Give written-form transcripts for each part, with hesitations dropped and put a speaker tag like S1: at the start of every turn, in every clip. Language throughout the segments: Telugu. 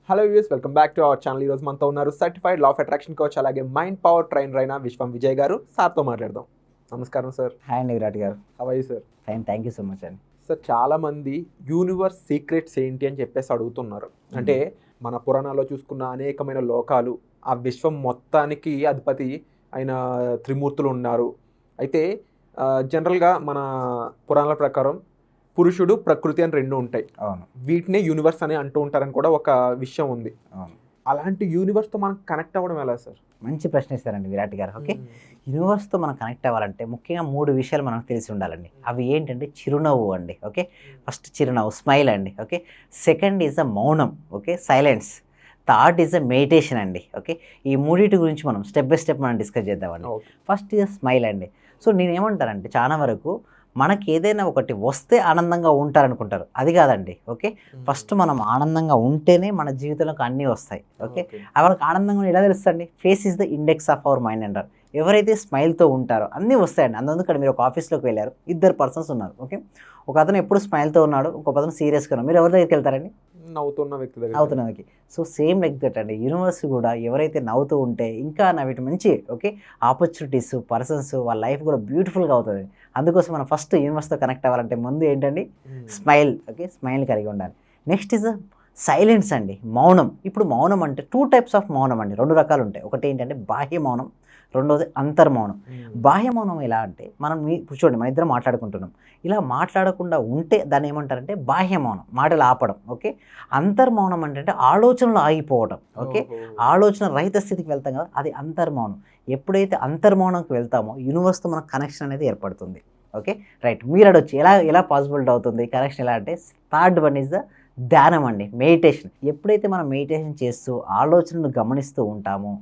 S1: Hello views, welcome back to our channel. ఈరోజు మనతో ఉన్నారు certified law of attraction coach అలాగే మైండ్ పవర్ ట్రైనర్ అయిన విశ్వం విజయ్ గారు. సార్తో మాట్లాడదాం. నమస్కారం సార్.
S2: హాయ్ అండి విరాట్ గారు.
S1: How are you sir?
S2: Fine, thank you so much అండి.
S1: సార్, చాలామంది యూనివర్స్ సీక్రెట్స్ ఏంటి అని చెప్పేసి అడుగుతున్నారు. అంటే మన పురాణాల్లో చూసుకున్న అనేకమైన లోకాలు, ఆ విశ్వం మొత్తానికి అధిపతి అయిన త్రిమూర్తులు ఉన్నారు. అయితే జనరల్గా మన పురాణాల ప్రకారం పురుషుడు, ప్రకృతి అని రెండు ఉంటాయి.
S2: అవును,
S1: వీటినే యూనివర్స్ అని అంటూ ఉంటారని కూడా ఒక విషయం ఉంది.
S2: అవును.
S1: అలాంటి యూనివర్స్తో మనం కనెక్ట్ అవ్వడం ఎలా సార్?
S2: మంచి ప్రశ్న ఇస్తారండి విరాట్ గారు. ఓకే, యూనివర్స్తో మనం కనెక్ట్ అవ్వాలంటే ముఖ్యంగా 3 విషయాలు మనకు తెలిసి ఉండాలండి. అవి ఏంటంటే చిరునవ్వు అండి. ఓకే, ఫస్ట్ చిరునవ్వు, స్మైల్ అండి. ఓకే, సెకండ్ ఈజ్ అ మౌనం, okay, silence. Third is a meditation అండి. ఓకే, ఈ మూడింటి గురించి మనం స్టెప్ బై స్టెప్ మనం డిస్కస్ చేద్దామండి. ఫస్ట్ ఈజ్ స్మైల్ అండి. సో నేనేమంటానంటే చాలా వరకు మనకి ఏదైనా ఒకటి వస్తే ఆనందంగా ఉంటారనుకుంటారు. అది కాదండి. ఓకే, ఫస్ట్ మనం ఆనందంగా ఉంటేనే మన జీవితంలోకి అన్నీ వస్తాయి. ఓకే, వాళ్ళకి ఆనందంగా ఎలా తెలుస్తుంది? Face is the index of our mind అంటారు. ఎవరైతే స్మైల్తో ఉంటారో అన్నీ వస్తాయండి. అందుకని మీరు ఒక ఆఫీస్లోకి వెళ్ళారు, 2 పర్సన్స్ ఉన్నారు. ఓకే, ఒక అతను ఎప్పుడు స్మైల్తో ఉన్నాడు, ఒక అతను సీరియస్గా ఉన్నాడు. మీరు ఎవరి దగ్గరికి వెళ్తారండి?
S1: నవ్వుతున్న వ్యక్తి దగ్గర.
S2: నవ్వుతున్నకి. సో సేమ్ లైక్ దట్ అండి, యూనివర్స్ కూడా ఎవరైతే నవ్వుతూ ఉంటే ఇంకా వీటి మంచి ఓకే ఆపర్చునిటీస్, పర్సన్స్, వాళ్ళ లైఫ్ కూడా బ్యూటిఫుల్గా అవుతుంది. అందుకోసం మనం ఫస్ట్ యూనివర్స్తో కనెక్ట్ అవ్వాలంటే ముందు ఏంటండి? స్మైల్. ఓకే, స్మైల్ కలిగి ఉండాలి. నెక్స్ట్ ఇస్ సైలెన్స్ అండి, మౌనం. ఇప్పుడు మౌనం అంటే 2 టైప్స్ ఆఫ్ మౌనం అండి, 2 రకాలు ఉంటాయి. ఒకటి ఏంటంటే బాహ్య మౌనం, రెండోది అంతర్మౌనం. బాహ్య మౌనం ఎలా అంటే మనం చూడండి, మన ఇద్దరం మాట్లాడుకుంటున్నాం, ఇలా మాట్లాడకుండా ఉంటే దాన్ని ఏమంటారంటే బాహ్య మౌనం, మాటలు ఆపడం. ఓకే, అంతర్మౌనం అంటే ఆలోచనలు ఆగిపోవడం. ఓకే, ఆలోచన రహిత స్థితికి వెళ్తాం కదా, అది అంతర్మౌనం. ఎప్పుడైతే అంతర్మౌనంకి వెళ్తామో యూనివర్స్తో మనకు కనెక్షన్ అనేది ఏర్పడుతుంది. Okay, right. మీరు అడొచ్చు ఎలా పాసిబిలిటీ అవుతుంది కనెక్షన్ ఎలా అంటే, థర్డ్ వన్ ఈజ్ ద ధ్యానం అండి, మెడిటేషన్. ఎప్పుడైతే మనం మెడిటేషన్ చేస్తూ ఆలోచనను గమనిస్తూ ఉంటామో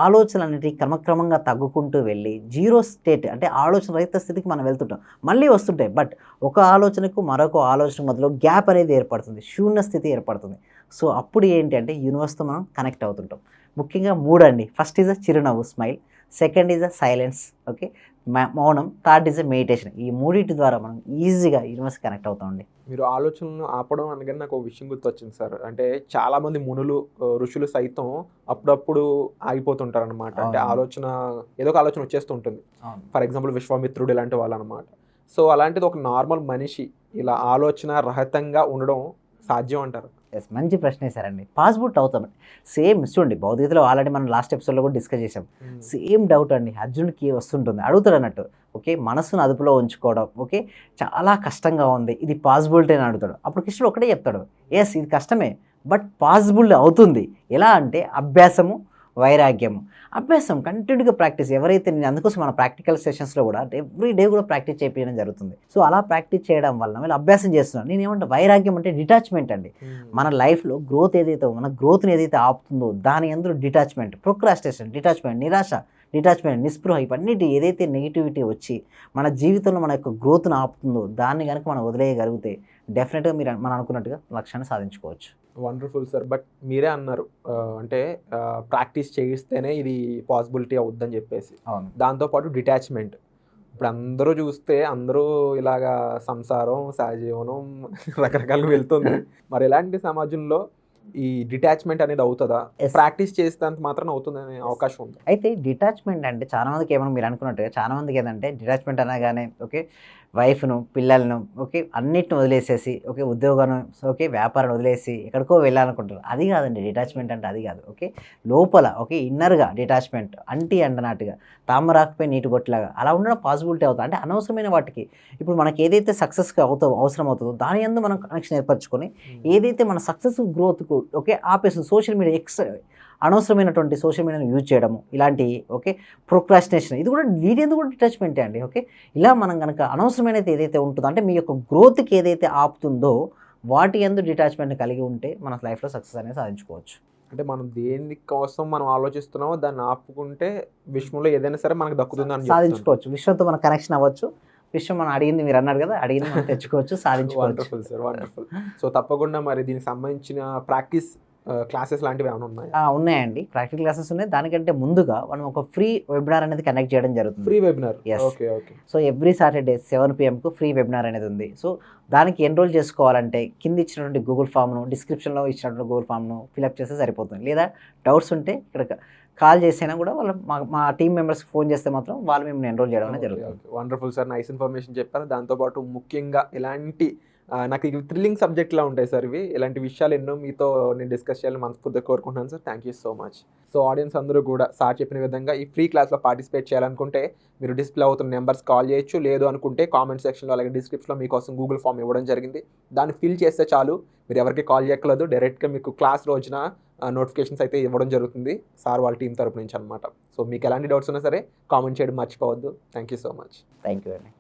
S2: ఆలోచనలు అనేవి క్రమక్రమంగా తగ్గుకుంటూ వెళ్ళి జీరో స్టేట్ అంటే ఆలోచన రహిత స్థితికి మనం వెళ్తుంటాం. మళ్ళీ వస్తుంటాయి, బట్ ఒక ఆలోచనకు మరొక ఆలోచన మధ్యలో గ్యాప్ అనేది ఏర్పడుతుంది, శూన్య స్థితి ఏర్పడుతుంది. సో అప్పుడు ఏంటి అంటే యూనివర్స్తో మనం కనెక్ట్ అవుతుంటాం. ముఖ్యంగా 3 అండి. ఫస్ట్ ఈజ్ అ చిరునవ్వు, smile. Second is a silence, okay, మౌనం. Third is a meditation. ఈ 3 ద్వారా మనం ఈజీగా యూనివర్స్ కనెక్ట్ అవుతామండి.
S1: మీరు ఆలోచనలను ఆపడం అనగానే నాకు ఒక విషయం గుర్తొచ్చింది సార్. అంటే చాలామంది మునులు, ఋషులు సైతం అప్పుడప్పుడు ఆగిపోతుంటారు అనమాట. అంటే ఆలోచన, ఏదో ఒక ఆలోచన వచ్చేస్తూ ఉంటుంది. ఫర్ ఎగ్జాంపుల్ విశ్వామిత్రుడు ఇలాంటి వాళ్ళు అనమాట. సో అలాంటిది ఒక నార్మల్ మనిషి ఇలా ఆలోచన రహితంగా ఉండడం సాధ్యం అంటారు?
S2: ఎస్, మంచి ప్రశ్న వేశారండి. పాసిబిలిటీ అవుతాం. సేమ్ చూడండి, భౌతికతలో ఆల్రెడీ మనం లాస్ట్ ఎపిసోడ్లో కూడా డిస్కస్ చేసాం. సేమ్ డౌట్ అండి అర్జునుడికి వస్తుంటుంది, అడుగుతాడు అన్నట్టు. ఓకే, మనసును అదుపులో ఉంచుకోవడం ఓకే చాలా కష్టంగా ఉంది, ఇది పాసిబిలిటీ అని అడుగుతాడు. అప్పుడు కృష్ణుడు ఒకటే చెప్తాడు, ఎస్ ఇది కష్టమే బట్ పాసిబుల్ అవుతుంది. ఎలా అంటే అభ్యాసము, వైరాగ్యము. అభ్యాసం కంటిన్యూగా ప్రాక్టీస్. ఎవరైతే నేను అందుకోసం మన ప్రాక్టికల్ సెషన్స్లో కూడా ఎవ్రీ డే కూడా ప్రాక్టీస్ చేయడం జరుగుతుంది. సో అలా ప్రాక్టీస్ చేయడం వల్ల వీళ్ళు అభ్యాసం చేస్తున్నాను. నేను ఏమంటే వైరాగ్యం అంటే డిటాచ్మెంట్ అండి. మన లైఫ్లో గ్రోత్ ఏదైతే మన గ్రోత్ని ఏదైతే ఆపుతుందో దాని అందరూ డిటాచ్మెంట్, ప్రొక్రాస్టినేషన్, డిటాచ్మెంట్, నిరాశ, డిటాచ్మెంట్, నిస్పృహ, ఇవన్నిటి ఏదైతే నెగిటివిటీ వచ్చి మన జీవితంలో మన యొక్క గ్రోత్ను ఆపుతుందో దాన్ని కనుక మనం వదిలేయగలిగితే డెఫినెట్గా మనం అనుకున్నట్టుగా లక్ష్యాన్ని సాధించుకోవచ్చు.
S1: Wonderful sir. బట్ మీరే అన్నారు అంటే ప్రాక్టీస్ చేయిస్తేనే ఇది పాసిబిలిటీ అవుద్దని చెప్పేసి. దాంతోపాటు డిటాచ్మెంట్. ఇప్పుడు అందరూ చూస్తే అందరూ ఇలాగా సంసారం, సహజీవనం రకరకాలుగా వెళ్తుంది. మరి ఇలాంటి సమాజంలో ఈ డిటాచ్మెంట్ అనేది అవుతుందా? ప్రాక్టీస్ చేసేంత మాత్రం అవుతుందనే అవకాశం ఉంది.
S2: అయితే డిటాచ్మెంట్ అంటే చాలా మందికి ఏమన్నా మీరు అనుకున్నట్టుగా చాలా మందికి ఏంటంటే డిటాచ్మెంట్ అనగానే ఓకే వైఫ్ను, పిల్లలను ఓకే అన్నిటిని వదిలేసేసి ఓకే ఉద్యోగాన్ని ఓకే వ్యాపారాన్ని వదిలేసి ఎక్కడికో వెళ్ళాలనుకుంటారు. అది కాదండి డిటాచ్మెంట్ అంటే, అది కాదు. ఓకే, లోపల ఓకే ఇన్నర్గా డిటాచ్మెంట్, అంటి అంటనాటుగా తామరాకపోయి నీటి బొట్టులాగా అలా ఉండడం పాసిబిలిటీ అవుతుంది. అంటే అనవసరమైన వాటికి ఇప్పుడు మనకి ఏదైతే సక్సెస్గా అవసరం అవుతుందో దాని యందు మనం కనెక్షన్ ఏర్పరచుకొని ఏదైతే మన సక్సెస్ గ్రోత్కు ఓకే ఆపేస్తుంది సోషల్ మీడియా అనవసరమైనటువంటి సోషల్ మీడియాను యూజ్ చేయడము, ఇలాంటి ఓకే ప్రొక్రాస్టినేషన్, ఇది కూడా వీటి ఎందుకు కూడా డిటాచ్మెంటే అండి. ఓకే, ఇలా మనం కనుక అనవసరమైనది ఏదైతే ఉంటుందో అంటే మీ యొక్క గ్రోత్కి ఏదైతే ఆపుతుందో వాటి యందు డిటాచ్మెంట్ కలిగి ఉంటే మన లైఫ్లో సక్సెస్ అనేది సాధించుకోవచ్చు.
S1: అంటే మనం దేని కోసం మనం ఆలోచిస్తున్నామో దాన్ని ఆపుకుంటే విశ్వంలో ఏదైనా సరే మనకు దక్కుతుందని
S2: సాధించుకోవచ్చు. విశ్వంతో మన కనెక్షన్ అవ్వచ్చు. విషయం మనం అడిగింది, మీరు అన్నారు కదా, అడిగింది మనం తెచ్చుకోవచ్చు, సాధించుకోవచ్చు.
S1: Wonderful sir, wonderful. సో తప్పకుండా మరి దీనికి సంబంధించిన ప్రాక్టీస్ క్లాసెస్ లాంటివి ఏమైనా ఉన్నాయా?
S2: ఉన్నాయండి, ప్రాక్టికల్ క్లాసెస్ ఉన్నాయి. దానికంటే ముందుగా మనం ఒక ఫ్రీ వెబినార్ అనేది కండక్ట్ చేయడం జరుగుతుంది.
S1: Free webinar?
S2: Yes.
S1: Okay okay.
S2: So every Saturday 7 PM free webinar అనేది ఉంది. సో దానికి ఎన్రోల్ చేసుకోవాలంటే కింద ఇచ్చినటువంటి గూగుల్ ఫామ్ను, డిస్క్రిప్షన్లో ఇచ్చినటువంటి గూగుల్ ఫామ్ను ఫిల్అప్ చేస్తే సరిపోతుంది. లేదా డౌట్స్ ఉంటే ఇక్కడ కాల్ చేసినా కూడా వాళ్ళు మా టీమ్ మెంబర్స్కి ఫోన్ చేస్తే మాత్రం వాళ్ళు మిమ్మల్ని ఎన్రోల్ చేయడం అనేది జరుగుతుంది.
S1: వండర్ఫుల్ సార్, నైస్ ఇన్ఫర్మేషన్ చెప్పారు. దాంతోపాటు ముఖ్యంగా ఇలాంటి నాకు ఇవి థ్రిల్లింగ్ సబ్జెక్ట్లా ఉంటాయి సార్ ఇవి. ఇలాంటి విషయాలు ఎన్నో మీతో నేను డిస్కస్ చేయాలని మనస్ఫూర్తిగా కోరుకుంటున్నాను sir. Thank you so much. So audience అందరూ కూడా సార్ చెప్పిన విధంగా ఈ ఫ్రీ క్లాస్లో పార్టిసిపేట్ చేయాలనుకుంటే మీరు డిస్ప్లే అవుతున్న నెంబర్స్ కాల్ చేయొచ్చు. లేదు అనుకుంటే కామెంట్ సెక్షన్లో అలాగే డిస్క్రిప్షన్లో మీకోసం గూగుల్ ఫామ్ ఇవ్వడం జరిగింది. దాన్ని ఫిల్ చేస్తే చాలు, మీరు ఎవరికి కాల్ చేయక్కర్లేదు. డైరెక్ట్గా మీకు క్లాస్ రోజున నోటిఫికేషన్స్ అయితే ఇవ్వడం జరుగుతుంది సార్ వాళ్ళ టీం తరపు నుంచి అనమాట. సో మీకు ఎలాంటి డౌట్స్ ఉన్నా సరే కామెంట్ చేయడం మర్చిపోవద్దు. Thank you so much.
S2: Thank you అండి.